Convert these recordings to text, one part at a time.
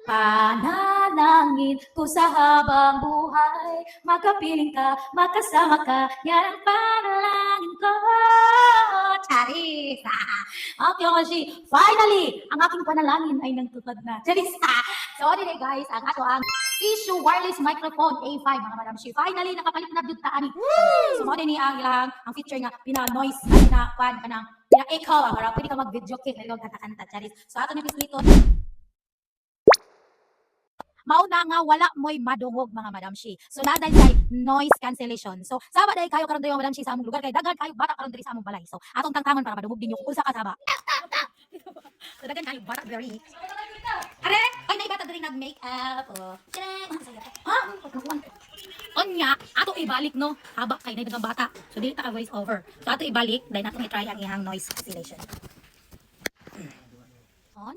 Panalangin ko sa habang buhay, makapiling ka, makasama ka, yan ang panalangin ko. Charis! Okay, kasi finally, ang aking panalangin ay nagtupad na. Charis! So, anyway guys, ang ato ang Sishu wireless microphone A5, mga madam. She finally nakapalit na jud ta ani. So, mo din ang ilang ang feature nga pina-noise, pina-fan, pina-echo, para pwede ka mag-video cake, lalo kanta-kanta, Charis. So, ato ni Pislito, mauna nga wala mo'y madungog mga madam shi. So na dahil kay noise cancellation. So saba dahil kayo karon dayo madam shi sa among lugar kay daghan kayo bata karon diri sa among balay. So atong tangtangon para madungog dinyo kung unsa ka saba. So daghan kayo bata very. Are, ay nay bata diri nag-make up. Oh. Ha? Onya, ato ibalik no. Haba kay nay daghang bata. So dili ta ka voice over. So ato ibalik dahil nato i-try ang ihang noise cancellation. On.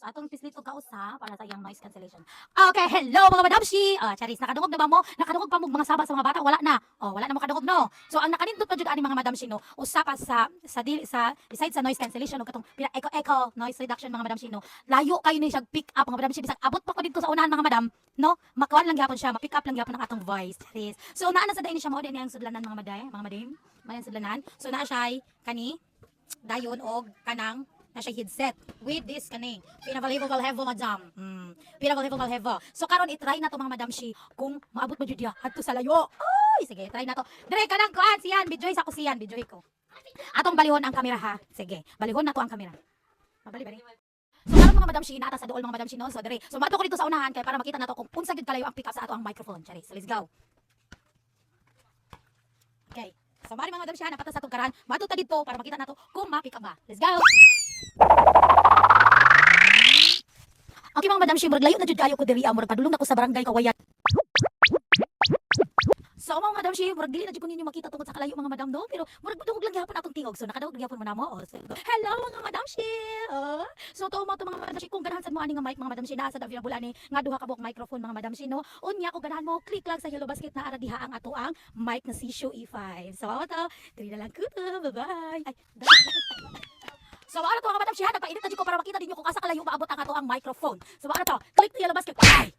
So atong pislito kausa para sa iyang noise cancellation. Okay, hello mga madamshi. Charis, nakadungog na ba mo? Nakadungog pa mo mga saba sa mga bata? Wala na. Oh, wala na makadungog no. So ang nakanindot pa jud ani mga madamshi no, usa pa sa besides sa noise cancellation ug katong echo noise reduction mga madamshi no. Layo kayo ni siya pick up mga madamshi bisag abot pa ko dito sa unahan mga madam, no? Makuan lang gyapon siya, ma-pick up lang gyapon ang atong voice. Charis. So naa na sa day ni siya mo din ang sudlanan mga maday, mga madam. Mayan sudlanan. So naa siya kani dayon og kanang na siya headset with this kaning pinavalavable hevo madam. Pinavalavable hevo. So karon i-try na to mga madam shi kung maabot mo jud dia adto sa layo. Ay sige, try na to. Dire kanang kuan siyan, videoy sa ko siyan, videoy ko. Atong balihon ang kamera ha. Sige, balihon na to ang kamera. Mabali. So karon mga madam shi naata sa duol mga madam shi no. So dire. So maadto ko dito sa unahan kay para makita nato kung unsa gid kalayo ang pick up sa ato ang microphone. Charis. So let's go. Okay. So mari mga madam shi napata sa atong karan. Maadto ta dito para makita nato kung ma-pick up ba. Let's go. Okay mga madam, murag layo na jud kayo ko diri murag padulong ako sa barangay Kawayan. So mga madam, murag dili na jud ko ninyo makita tungod sa kalayo mga madam no, pero murag dungog lang gyapon atong tingog. So nakadungog gyapon mo namo. So, hello mga madam So to mga madam kung ganahan sad mo ani nga mic mga madam naa sa available ani nga duha ka buok microphone mga madam no. Unya kung ganahan mo click lang sa yellow basket na ara diha ang ato ang mic na Sishu E5. So to, diri na lang ko to. Bye-bye. Ay, so ano to mga madam nagpainit na dito ko para makita ninyo kung asa kalayo maabot ang ato ang microphone. So ano to, click the yellow basket. Ay!